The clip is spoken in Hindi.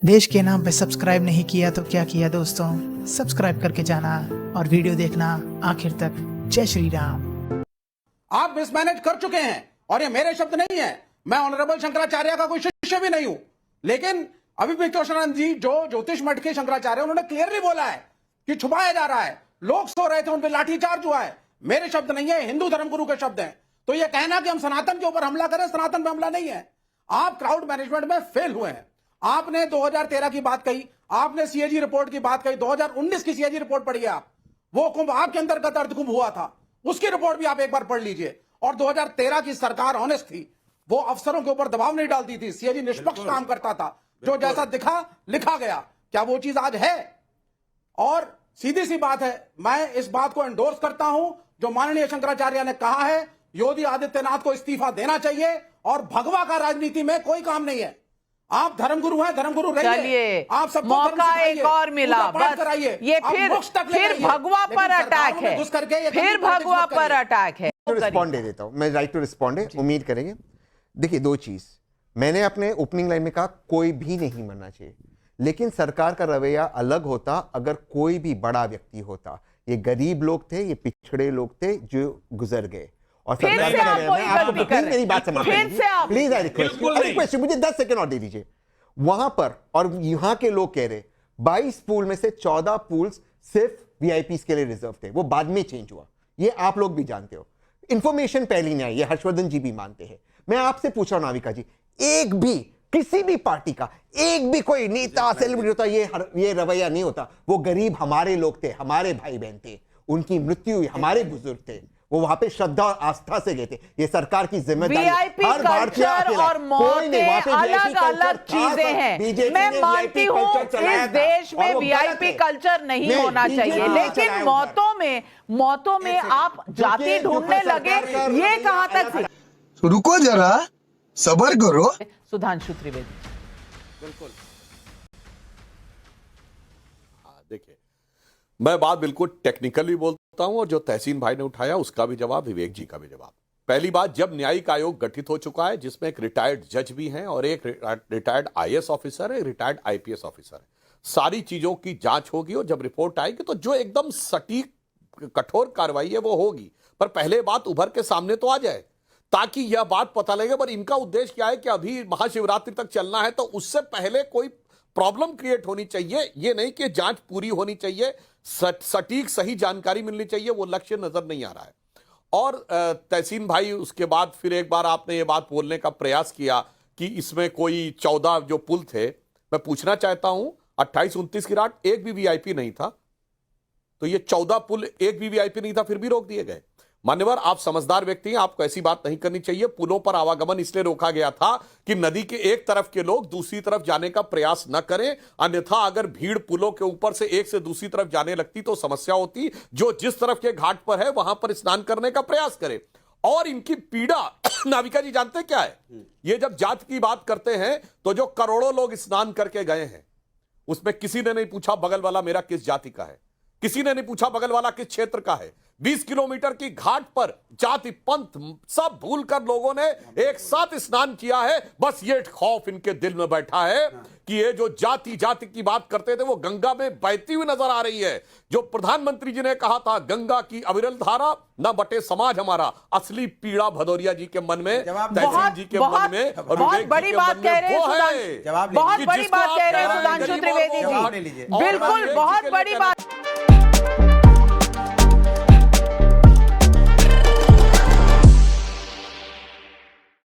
देश के नाम पे सब्सक्राइब नहीं किया तो क्या किया दोस्तों, सब्सक्राइब करके जाना और वीडियो देखना आखिर तक। जय श्री राम। आप मिसमैनेज कर चुके हैं और ये मेरे शब्द नहीं है, मैं ऑनरेबल शंकराचार्य का कोई शिष्य भी नहीं हूं, लेकिन अभी विश्वेश्वरानंद जी जो ज्योतिष मठ के शंकराचार्य उन्होंने क्लियरली बोला है कि छुपाया जा रहा है, लोग सो रहे थे उन पर लाठीचार्ज हुआ है। मेरे शब्द नहीं है, हिंदू धर्मगुरु के शब्द हैं। तो ये कहना कि हम सनातन के ऊपर हमला करें, सनातन पे हमला नहीं है। आप क्राउड मैनेजमेंट में फेल हुए हैं। आपने 2013 की बात कही, आपने सीएजी रिपोर्ट की बात कही, 2019 की सीएजी रिपोर्ट पढ़िए आप, वो कुंभ आपके अंतर्गत अर्धकुंभ हुआ था, उसकी रिपोर्ट भी आप एक बार पढ़ लीजिए। और 2013 की सरकार ऑनेस्ट थी, वो अफसरों के ऊपर दबाव नहीं डालती थी, सीएजी निष्पक्ष काम करता था, जो जैसा दिखा लिखा गया। क्या वो चीज आज है? और सीधी सी बात है, मैं इस बात को एंडोर्स करता हूं जो माननीय शंकराचार्य ने कहा है, योगी आदित्यनाथ को इस्तीफा देना चाहिए और भगवा का राजनीति में कोई काम नहीं है। आप धर्मगुरु हैं, धर्मगुरु रहिए। आप सबको मौका एक और मिला, बस ये फिर भगवा पर अटैक है, फिर भगवा पर अटैक है। रिस्पॉन्ड दे देता हूं मैं, राइट टू रिस्पॉन्ड है, उम्मीद करेंगे। देखिए, दो चीज मैंने अपने ओपनिंग लाइन में कहा, कोई भी नहीं मरना चाहिए, लेकिन सरकार का रवैया अलग होता अगर कोई भी बड़ा व्यक्ति होता। ये गरीब लोग थे, ये पिछड़े लोग थे जो गुजर गए, और सरकार का रवैया, मेरी बात समझिए प्लीज, आई रिक्वेस्ट, मुझे 10 सेकंड और दे दीजिए। वहां पर और यहां के लोग कह रहे 22 पूल में से 14 पूल्स सिर्फ वीआईपीज के लिए रिजर्व थे, वो बाद में चेंज हुआ, ये आप लोग भी जानते हो। इंफॉर्मेशन पहली नहीं आई, ये हर्षवर्धन जी भी मानते हैं। मैं आपसे पूछ रहा हूं नाविका जी, एक भी किसी भी पार्टी का एक भी कोई नेता सेलिब्रिटी होता ये रवैया नहीं होता। वो गरीब हमारे लोग थे, हमारे भाई बहन थे, उनकी मृत्यु हुई, हमारे बुजुर्ग थे, वो वहां पे श्रद्धा और आस्था से गए थे। ये सरकार की जिम्मेदारी है। हर भारतीय और मौतें अलग अलग चीजें हैं। मैं मानती हूँ इस देश में वीआईपी कल्चर नहीं होना चाहिए, लेकिन मौतों में आप जाति ढूंढने लगे, ये कहां तक? रुको जरा, सब्र करो। सुधांशु त्रिवेदी, बिल्कुल। देखिए, मैं बात बिल्कुल टेक्निकली बोलता हूं, और जो तहसीन भाई ने उठाया उसका भी जवाब, विवेक जी का भी जवाब। पहली बात, जब न्यायिक आयोग गठित हो चुका है, जिसमें एक रिटायर्ड जज भी हैं और एक रिटायर्ड आईएएस ऑफिसर है, एक रिटायर्ड आईपीएस ऑफिसर है, सारी चीजों की जांच होगी और जब रिपोर्ट आएगी तो जो एकदम सटीक कठोर कार्रवाई है वो होगी। पर पहले बात उभर के सामने तो आ जाए ताकि यह बात पता लगे। पर इनका उद्देश्य क्या है कि अभी महाशिवरात्रि तक चलना है, तो उससे पहले कोई प्रॉब्लम क्रिएट होनी चाहिए, ये नहीं कि जांच पूरी होनी चाहिए, सटीक सही जानकारी मिलनी चाहिए, वो लक्ष्य नजर नहीं आ रहा है। और तहसीन भाई, उसके बाद फिर एक बार आपने ये बात बोलने का प्रयास किया कि इसमें कोई 14 जो पुल थे, मैं पूछना चाहता हूं 28-29 की रात एक भी वीआईपी नहीं था, तो ये 14 पुल एक भी वीआईपी नहीं था, फिर भी रोक दिए गए। मान्यवर, आप समझदार व्यक्ति हैं, आपको ऐसी बात नहीं करनी चाहिए। पुलों पर आवागमन इसलिए रोका गया था कि नदी के एक तरफ के लोग दूसरी तरफ जाने का प्रयास न करें, अन्यथा अगर भीड़ पुलों के ऊपर से एक से दूसरी तरफ जाने लगती तो समस्या होती। जो जिस तरफ के घाट पर है वहां पर स्नान करने का प्रयास करें। और इनकी पीड़ा नाविका जी जानते क्या है? ये जब जात की बात करते हैं तो जो करोड़ों लोग स्नान करके गए हैं, उसमें किसी ने नहीं पूछा बगल वाला मेरा किस जाति का है, किसी ने नहीं पूछा बगल वाला किस क्षेत्र का है। 20 किलोमीटर की घाट पर जाति पंथ सब भूलकर लोगों ने एक साथ स्नान किया है। बस ये खौफ इनके दिल में बैठा है कि ये जो जाति की बात करते थे वो गंगा में बहती हुई नजर आ रही है। जो प्रधानमंत्री जी ने कहा था, गंगा की अविरल धारा न बटे समाज हमारा, असली पीड़ा भदौरिया जी के मन में, तहसीन जी के मन में, और बहुत बड़ी बात कह रहे हैं, बहुत बड़ी बात कह रहे हैं सुधांशु त्रिवेदी जी, बिल्कुल बहुत बड़ी बात।